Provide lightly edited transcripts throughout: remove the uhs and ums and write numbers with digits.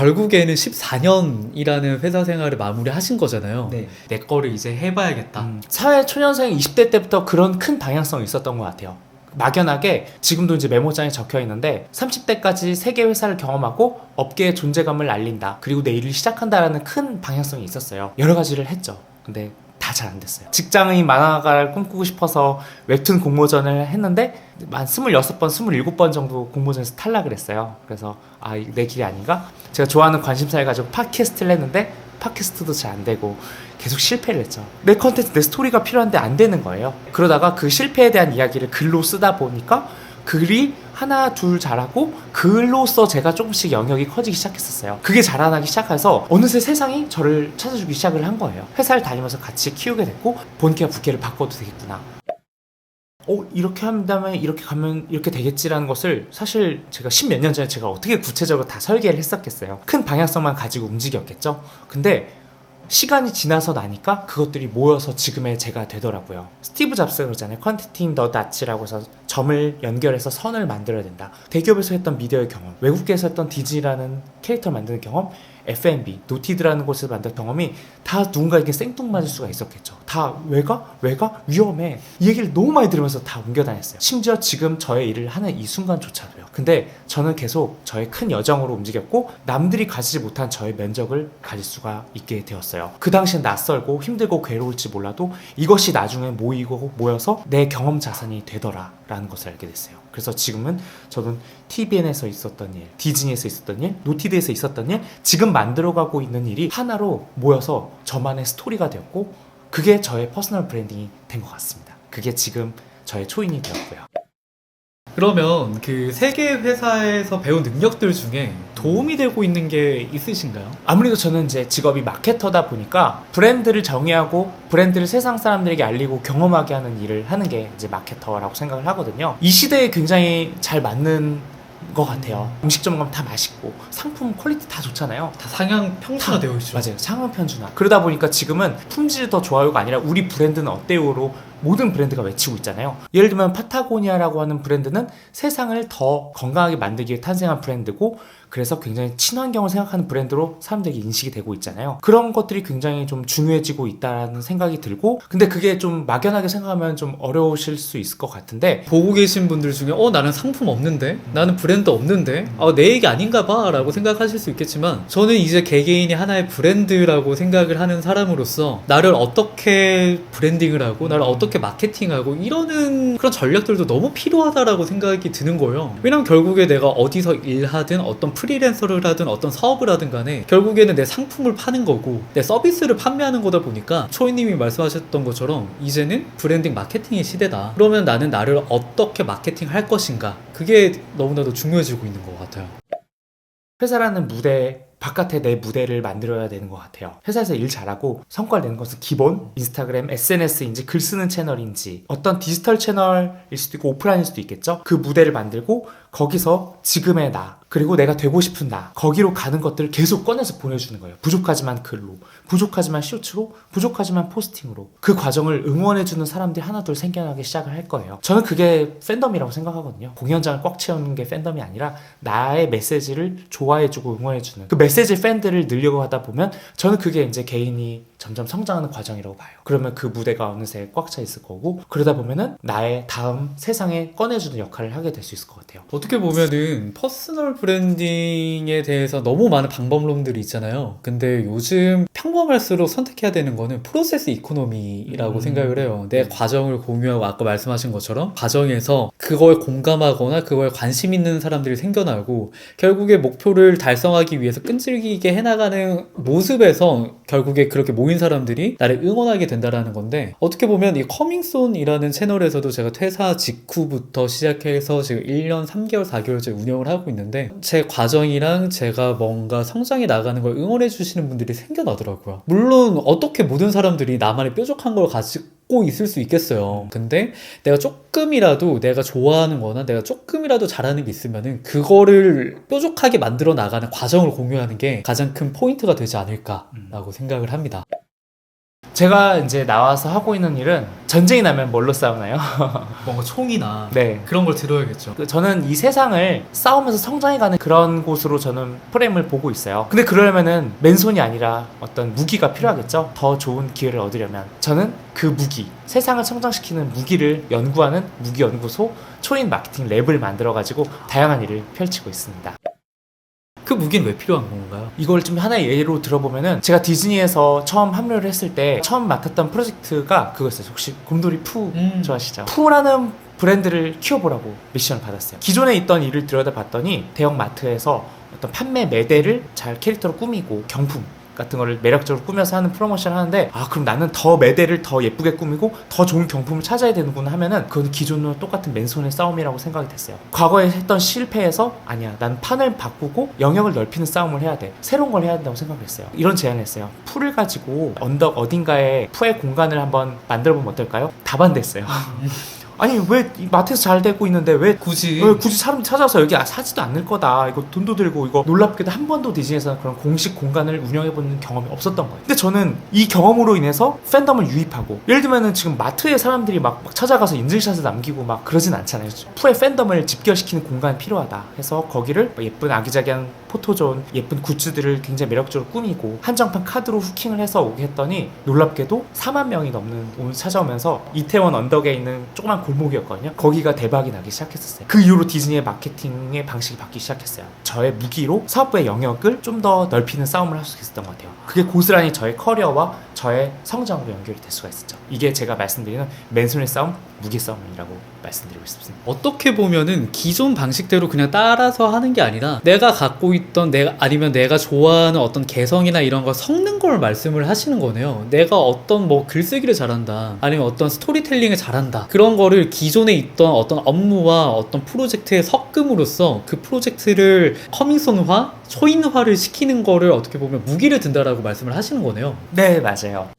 결국에는 14년이라는 회사 생활을 마무리하신 거잖아요. 네. 내 거를 이제 해봐야겠다. 사회 초년생 20대 때부터 그런 큰 방향성이 있었던 것 같아요. 막연하게 지금도 이제 메모장에 적혀 있는데 30대까지 세계 회사를 경험하고 업계의 존재감을 알린다. 그리고 내 일을 시작한다라는 큰 방향성이 있었어요. 여러 가지를 했죠. 근데 다 잘 안 됐어요. 직장인 만화가를 꿈꾸고 싶어서 웹툰 공모전을 했는데 한 26번, 27번 정도 공모전에서 탈락을 했어요. 그래서 이게 내 길이 아닌가? 제가 좋아하는 관심사를 가지고 팟캐스트를 했는데 팟캐스트도 잘 안 되고 계속 실패를 했죠. 내 컨텐츠, 내 스토리가 필요한데 안 되는 거예요. 그러다가 그 실패에 대한 이야기를 글로 쓰다 보니까 글이 하나 둘 잘하고 글로써 제가 조금씩 영역이 커지기 시작했었어요. 그게 자라나기 시작해서 어느새 세상이 저를 찾아주기 시작을 한 거예요. 회사를 다니면서 같이 키우게 됐고 본캐와 부캐를 바꿔도 되겠구나. 이렇게 한다면 이렇게 가면 이렇게 되겠지라는 것을 사실 제가 10몇 년 전에 제가 어떻게 구체적으로 다 설계를 했었겠어요. 큰 방향성만 가지고 움직였겠죠. 근데 시간이 지나서 나니까 그것들이 모여서 지금의 제가 되더라고요. 스티브 잡스가 그러잖아요. Connecting the dots라고 해서 점을 연결해서 선을 만들어야 된다. 대기업에서 했던 미디어의 경험, 외국에서 했던 디즈니라는 캐릭터를 만드는 경험, F&B, 노티드라는 곳에서 만든 경험이 다 누군가에게 생뚱맞을 수가 있었겠죠. 다 왜가? 위험해. 이 얘기를 너무 많이 들으면서 다 옮겨 다녔어요. 심지어 지금 저의 일을 하는 이 순간조차도요. 근데 저는 계속 저의 큰 여정으로 움직였고 남들이 가지지 못한 저의 면적을 가질 수가 있게 되었어요. 그 당시엔 낯설고 힘들고 괴로울지 몰라도 이것이 나중에 모여서 내 경험 자산이 되더라 라는 것을 알게 됐어요. 그래서 지금은 저는 TVN에서 있었던 일, 디즈니에서 있었던 일, 노티드에서 있었던 일, 지금 만들어가고 있는 일이 하나로 모여서 저만의 스토리가 되었고 그게 저의 퍼스널 브랜딩이 된 것 같습니다. 그게 지금 저의 초인이 되었고요. 그러면 그 세계 회사에서 배운 능력들 중에 도움이 되고 있는 게 있으신가요? 아무래도 저는 이제 직업이 마케터다 보니까 브랜드를 정의하고 브랜드를 세상 사람들에게 알리고 경험하게 하는 일을 하는 게 이제 마케터라고 생각을 하거든요. 이 시대에 굉장히 잘 맞는 것 같아요. 음식점 가면 다 맛있고 상품 퀄리티 다 좋잖아요. 다 상향 평준화 되어 있죠. 맞아요. 상향 편준화. 그러다 보니까 지금은 품질이 더 좋아요가 아니라 우리 브랜드는 어때요로 모든 브랜드가 외치고 있잖아요. 예를 들면 파타고니아라고 하는 브랜드는 세상을 더 건강하게 만들기 위해 탄생한 브랜드고 그래서 굉장히 친환경을 생각하는 브랜드로 사람들에게 인식이 되고 있잖아요. 그런 것들이 굉장히 좀 중요해지고 있다는 생각이 들고 근데 그게 좀 막연하게 생각하면 좀 어려우실 수 있을 것 같은데 보고 계신 분들 중에 나는 상품 없는데? 나는 브랜드 없는데? 내 얘기 아닌가 봐 라고 생각하실 수 있겠지만 저는 이제 개개인이 하나의 브랜드라고 생각을 하는 사람으로서 나를 어떻게 브랜딩을 하고 나를 어떻게 마케팅하고 이러는 그런 전략들도 너무 필요하다라고 생각이 드는 거예요. 왜냐면 결국에 내가 어디서 일하든 어떤 프리랜서를 하든 어떤 사업을 하든 간에 결국에는 내 상품을 파는 거고 내 서비스를 판매하는 거다 보니까 초이님이 말씀하셨던 것처럼 이제는 브랜딩 마케팅의 시대다. 그러면 나는 나를 어떻게 마케팅할 것인가 그게 너무나도 중요해지고 있는 것 같아요. 회사라는 무대 바깥에 내 무대를 만들어야 되는 것 같아요. 회사에서 일 잘하고 성과를 내는 것은 기본 인스타그램, SNS인지 글 쓰는 채널인지 어떤 디지털 채널일 수도 있고 오프라인일 수도 있겠죠. 그 무대를 만들고 거기서 지금의 나 그리고 내가 되고 싶은 나 거기로 가는 것들을 계속 꺼내서 보내주는 거예요. 부족하지만 글로, 부족하지만 쇼츠로, 부족하지만 포스팅으로 그 과정을 응원해주는 사람들이 하나둘 생겨나기 시작을 할 거예요. 저는 그게 팬덤이라고 생각하거든요. 공연장을 꽉 채우는 게 팬덤이 아니라 나의 메시지를 좋아해주고 응원해주는 그 메시지 팬들을 늘려고 하다 보면 저는 그게 이제 개인이 점점 성장하는 과정이라고 봐요. 그러면 그 무대가 어느새 꽉 차 있을 거고 그러다 보면은 나의 다음 세상에 꺼내주는 역할을 하게 될 수 있을 것 같아요. 어떻게 보면은 퍼스널 브랜딩에 대해서 너무 많은 방법론들이 있잖아요. 근데 요즘 평범할수록 선택해야 되는 거는 프로세스 이코노미라고 생각을 해요. 내 과정을 공유하고 아까 말씀하신 것처럼 과정에서 그거에 공감하거나 그거에 관심 있는 사람들이 생겨나고 결국에 목표를 달성하기 위해서 끈질기게 해나가는 모습에서 결국에 그렇게 모인 사람들이 나를 응원하게 된다라는 건데 어떻게 보면 이 커밍손이라는 채널에서도 제가 퇴사 직후부터 시작해서 지금 1년 3개월 4개월째 운영을 하고 있는데 제 과정이랑 제가 뭔가 성장해 나가는 걸 응원해 주시는 분들이 생겨나더라고요. 물론 어떻게 모든 사람들이 나만의 뾰족한 걸 가지고 있을 수 있겠어요. 근데 내가 조금이라도 내가 좋아하는 거나 내가 조금이라도 잘하는 게 있으면은 그거를 뾰족하게 만들어 나가는 과정을 공유하는 게 가장 큰 포인트가 되지 않을까라고 생각을 합니다. 제가 이제 나와서 하고 있는 일은 전쟁이 나면 뭘로 싸우나요? 뭔가 총이나 네. 그런 걸 들어야겠죠. 저는 이 세상을 싸우면서 성장해가는 그런 곳으로 저는 프레임을 보고 있어요. 근데 그러려면은 맨손이 아니라 어떤 무기가 필요하겠죠? 더 좋은 기회를 얻으려면. 저는 그 무기, 세상을 성장시키는 무기를 연구하는 무기연구소 초인 마케팅 랩을 만들어가지고 다양한 일을 펼치고 있습니다. 그 무기는 왜 필요한 건가요? 이걸 좀 하나의 예로 들어보면은 제가 디즈니에서 처음 합류를 했을 때 처음 맡았던 프로젝트가 그거였어요. 혹시 곰돌이 푸 좋아하시죠? 푸라는 브랜드를 키워보라고 미션을 받았어요. 기존에 있던 일을 들여다봤더니 대형 마트에서 어떤 판매 매대를 잘 캐릭터로 꾸미고 경품 같은 거를 매력적으로 꾸며서 하는 프로모션을 하는데 그럼 나는 더 매대를 더 예쁘게 꾸미고 더 좋은 경품을 찾아야 되는구나 하면은 그건 기존과 똑같은 맨손의 싸움이라고 생각이 됐어요. 과거에 했던 실패에서 아니야, 난 판을 바꾸고 영역을 넓히는 싸움을 해야 돼, 새로운 걸 해야 된다고 생각을 했어요. 이런 제안을 했어요. 풀을 가지고 언덕 어딘가에 푸의 공간을 한번 만들어보면 어떨까요? 다 반대했어요. 아니 왜 마트에서 잘 되고 있는데 왜 굳이 사람 찾아서 여기 사지도 않을 거다, 이거 돈도 들고, 이거 놀랍게도 한 번도 디즈니에서는 그런 공식 공간을 운영해보는 경험이 없었던 거예요. 근데 저는 이 경험으로 인해서 팬덤을 유입하고, 예를 들면은 지금 마트에 사람들이 막 찾아가서 인증샷을 남기고 막 그러진 않잖아요. 푸의 팬덤을 집결시키는 공간이 필요하다 해서 거기를 예쁜 아기자기한 포토존, 예쁜 굿즈들을 굉장히 매력적으로 꾸미고 한정판 카드로 후킹을 해서 오게 했더니 놀랍게도 4만 명이 넘는 오늘 찾아오면서 이태원 언덕에 있는 조그만 골목이었거든요. 거기가 대박이 나기 시작했었어요. 그 이후로 디즈니의 마케팅의 방식이 바뀌기 시작했어요. 저의 무기로 사업부의 영역을 좀 더 넓히는 싸움을 할 수 있었던 것 같아요. 그게 고스란히 저의 커리어와 저의 성장으로 연결이 될 수가 있었죠. 이게 제가 말씀드리는 맨손의 싸움, 무기 싸움이라고 말씀드리고 싶습니다. 어떻게 보면은 기존 방식대로 그냥 따라서 하는 게 아니라 내가 갖고 있던 아니면 내가 좋아하는 어떤 개성이나 이런 걸 섞는 걸 말씀을 하시는 거네요. 내가 어떤 뭐 글쓰기를 잘한다, 아니면 어떤 스토리텔링을 잘한다, 그런 거를 기존에 있던 어떤 업무와 어떤 프로젝트에 섞음으로써 그 프로젝트를 커밍손화, 초인화를 시키는 거를 어떻게 보면 무기를 든다라고 말씀을 하시는 거네요. 네, 맞아요.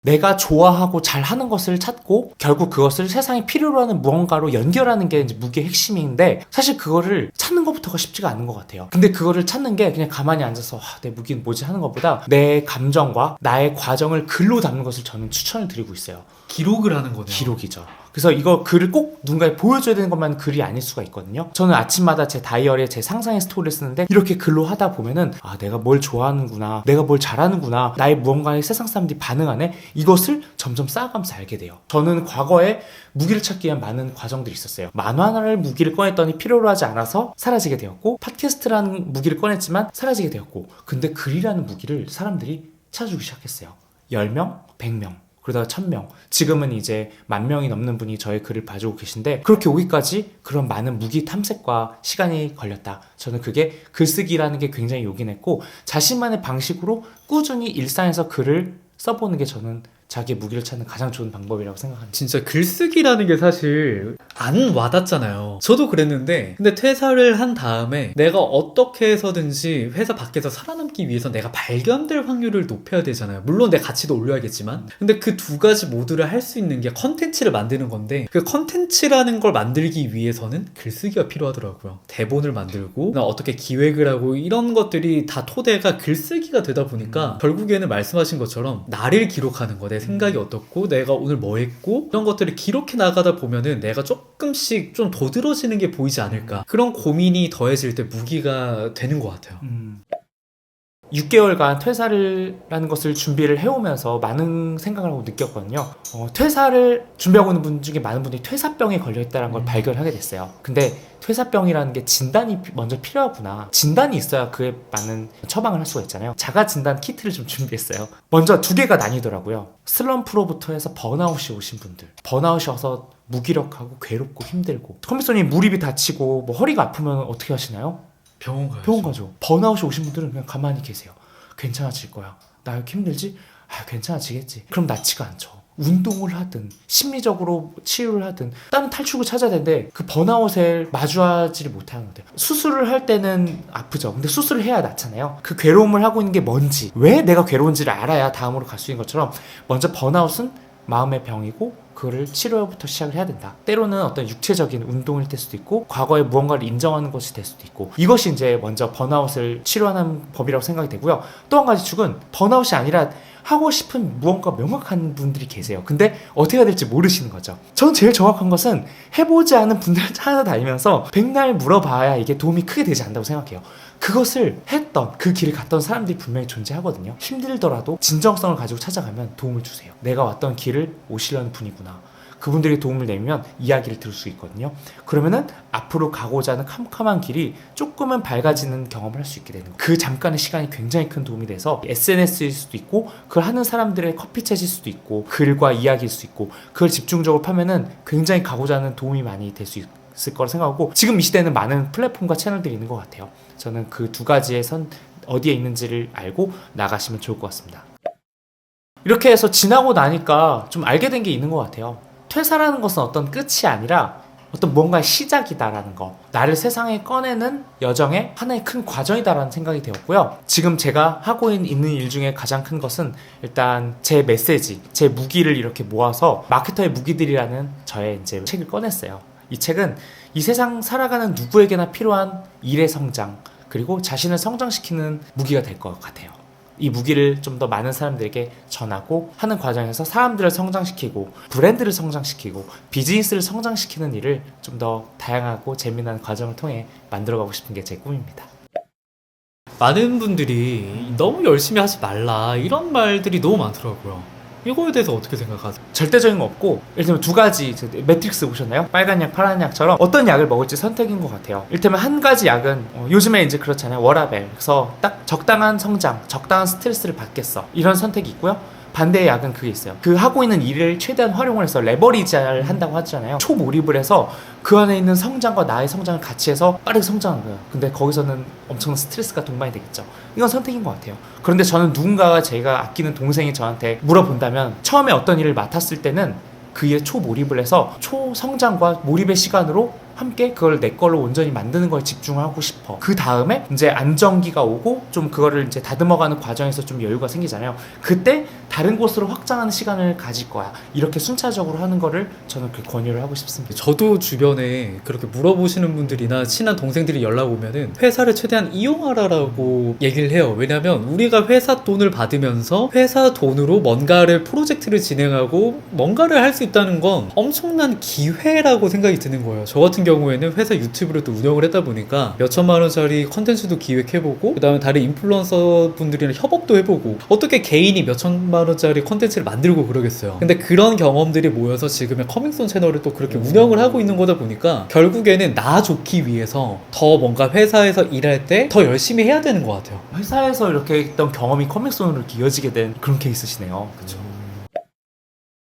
내가 좋아하고 잘하는 것을 찾고 결국 그것을 세상에 필요로 하는 무언가로 연결하는 게 이제 무기의 핵심인데, 사실 그거를 찾는 것부터가 쉽지가 않은 것 같아요. 근데 그거를 찾는 게 그냥 가만히 앉아서 내 무기는 뭐지 하는 것보다 내 감정과 나의 과정을 글로 담는 것을 저는 추천을 드리고 있어요. 기록을 하는 거네요. 기록이죠. 그래서 이거 글을 꼭 누군가에 보여줘야 되는 것만 글이 아닐 수가 있거든요. 저는 아침마다 제 다이어리에 제 상상의 스토리를 쓰는데 이렇게 글로 하다 보면은 내가 뭘 좋아하는구나, 내가 뭘 잘하는구나, 나의 무언가에 세상 사람들이 반응하네, 이것을 점점 쌓아가면서 알게 돼요. 저는 과거에 무기를 찾기 위한 많은 과정들이 있었어요. 만화를 무기를 꺼냈더니 필요로 하지 않아서 사라지게 되었고, 팟캐스트라는 무기를 꺼냈지만 사라지게 되었고, 근데 글이라는 무기를 사람들이 찾아주기 시작했어요. 10명, 100명, 그러다가 1000명, 지금은 이제 10,000명이 넘는 분이 저의 글을 봐주고 계신데, 그렇게 오기까지 그런 많은 무기 탐색과 시간이 걸렸다. 저는 그게 글쓰기라는 게 굉장히 요긴했고, 자신만의 방식으로 꾸준히 일상에서 글을 써보는 게 저는 자기의 무기를 찾는 가장 좋은 방법이라고 생각합니다. 진짜 글쓰기라는 게 사실 안 와닿잖아요. 저도 그랬는데, 근데 퇴사를 한 다음에 내가 어떻게 해서든지 회사 밖에서 살아남기 위해서 내가 발견될 확률을 높여야 되잖아요. 물론 내 가치도 올려야겠지만, 근데 그 두 가지 모두를 할 수 있는 게 컨텐츠를 만드는 건데, 그 컨텐츠라는 걸 만들기 위해서는 글쓰기가 필요하더라고요. 대본을 만들고 어떻게 기획을 하고 이런 것들이 다 토대가 글쓰기가 되다 보니까 결국에는 말씀하신 것처럼 나를 기록하는 거, 내 생각이 어떻고 내가 오늘 뭐 했고, 이런 것들을 기록해 나가다 보면은 내가 조금씩 좀 도드러지는 게 보이지 않을까, 그런 고민이 더해질 때 무기가 되는 것 같아요. 6개월간 퇴사라는 것을 준비를 해오면서 많은 생각을 하고 느꼈거든요. 퇴사를 준비하고 있는 분 중에 많은 분들이 퇴사병에 걸려있다는 걸 발견하게 됐어요. 근데 퇴사병이라는 게 진단이 먼저 필요하구나. 진단이 있어야 그에 맞는 처방을 할 수가 있잖아요. 자가 진단 키트를 좀 준비했어요. 먼저 2개가 나뉘더라고요. 슬럼프로부터 해서 번아웃이 오신 분들, 번아웃이 와서 무기력하고 괴롭고 힘들고, 컴퓨터님 무릎이 다치고 뭐 허리가 아프면 어떻게 하시나요? 병원 가야죠. 병원 가죠. 번아웃이 오신 분들은 그냥 가만히 계세요. 괜찮아질 거야. 나 이렇게 힘들지? 괜찮아지겠지. 그럼 낫지가 않죠. 운동을 하든 심리적으로 치유를 하든 다른 탈출구를 찾아야 되는데 그 번아웃을 마주하지를 못하는 거예요. 수술을 할 때는 아프죠. 근데 수술을 해야 낫잖아요. 그 괴로움을 하고 있는 게 뭔지, 왜 내가 괴로운지를 알아야 다음으로 갈 수 있는 것처럼, 먼저 번아웃은 마음의 병이고 그거를 치료부터 시작을 해야 된다. 때로는 어떤 육체적인 운동일 될 수도 있고 과거에 무언가를 인정하는 것이 될 수도 있고 이것이 이제 먼저 번아웃을 치료하는 법이라고 생각이 되고요. 또 한 가지 축은 번아웃이 아니라 하고 싶은 무언가 명확한 분들이 계세요. 근데 어떻게 해야 될지 모르시는 거죠. 전 제일 정확한 것은 해보지 않은 분들을 찾아다니면서 백날 물어봐야 이게 도움이 크게 되지 않는다고 생각해요. 그것을 했던 그 길을 갔던 사람들이 분명히 존재하거든요. 힘들더라도 진정성을 가지고 찾아가면 도움을 주세요. 내가 왔던 길을 오시려는 분이구나. 그분들에게 도움을 내면 이야기를 들을 수 있거든요. 그러면은 앞으로 가고자 하는 캄캄한 길이 조금은 밝아지는 경험을 할 수 있게 되는 거예요. 그 잠깐의 시간이 굉장히 큰 도움이 돼서 SNS일 수도 있고 그걸 하는 사람들의 커피챗일 수도 있고 글과 이야기일 수도 있고 그걸 집중적으로 파면은 굉장히 가고자 하는 도움이 많이 될 수 있을 거라 생각하고 지금 이 시대에는 많은 플랫폼과 채널들이 있는 것 같아요. 저는 그 두 가지의 선 어디에 있는지를 알고 나가시면 좋을 것 같습니다. 이렇게 해서 지나고 나니까 좀 알게 된 게 있는 것 같아요. 퇴사라는 것은 어떤 끝이 아니라 어떤 뭔가의 시작이다라는 거, 나를 세상에 꺼내는 여정의 하나의 큰 과정이다라는 생각이 되었고요. 지금 제가 하고 있는 일 중에 가장 큰 것은 일단 제 메시지, 제 무기를 이렇게 모아서 마케터의 무기들이라는 저의 이제 책을 꺼냈어요. 이 책은 이 세상 살아가는 누구에게나 필요한 일의 성장, 그리고 자신을 성장시키는 무기가 될 것 같아요. 이 무기를 좀 더 많은 사람들에게 전하고 하는 과정에서 사람들을 성장시키고 브랜드를 성장시키고 비즈니스를 성장시키는 일을 좀 더 다양하고 재미난 과정을 통해 만들어가고 싶은 게 제 꿈입니다. 많은 분들이 너무 열심히 하지 말라 이런 말들이 너무 많더라고요. 이거에 대해서 어떻게 생각하세요? 절대적인 거 없고 일테면 두 가지 매트릭스 보셨나요? 빨간 약, 파란 약처럼 어떤 약을 먹을지 선택인 것 같아요. 일테면 한 가지 약은 요즘에 이제 그렇잖아요. 워라벨. 그래서 딱 적당한 성장, 적당한 스트레스를 받겠어. 이런 선택이 있고요. 반대의 약은 그게 있어요. 그 하고 있는 일을 최대한 활용을 해서 레버리지를 한다고 하잖아요. 초몰입을 해서 그 안에 있는 성장과 나의 성장을 같이 해서 빠르게 성장한 거예요. 근데 거기서는 엄청난 스트레스가 동반이 되겠죠. 이건 선택인 것 같아요. 그런데 저는 누군가가 제가 아끼는 동생이 저한테 물어본다면 처음에 어떤 일을 맡았을 때는 그 일에 초몰입을 해서 초성장과 몰입의 시간으로 함께 그걸 내 걸로 온전히 만드는 거에 집중하고 싶어. 그 다음에 이제 안정기가 오고 좀 그거를 이제 다듬어가는 과정에서 좀 여유가 생기잖아요. 그때 다른 곳으로 확장하는 시간을 가질 거야. 이렇게 순차적으로 하는 거를 저는 그렇게 권유를 하고 싶습니다. 저도 주변에 그렇게 물어보시는 분들이나 친한 동생들이 연락 오면은 회사를 최대한 이용하라라고 얘기를 해요. 왜냐면 우리가 회사 돈을 받으면서 회사 돈으로 뭔가를 프로젝트를 진행하고 뭔가를 할 수 있다는 건 엄청난 기회라고 생각이 드는 거예요. 저 같은 경우에는 회사 유튜브를 또 운영을 했다 보니까 몇천만 원짜리 컨텐츠도 기획해보고 그 다음에 다른 인플루언서 분들이랑 협업도 해보고 어떻게 개인이 몇천만 원짜리 컨텐츠를 만들고 그러겠어요. 근데 그런 경험들이 모여서 지금의 커밍손 채널을 또 그렇게 운영을 하고 있는 거다 보니까 결국에는 나 좋기 위해서 더 뭔가 회사에서 일할 때 더 열심히 해야 되는 것 같아요. 회사에서 이렇게 했던 경험이 커믹손으로 이렇게 이어지게 된 그런 케이스시네요. 그렇죠.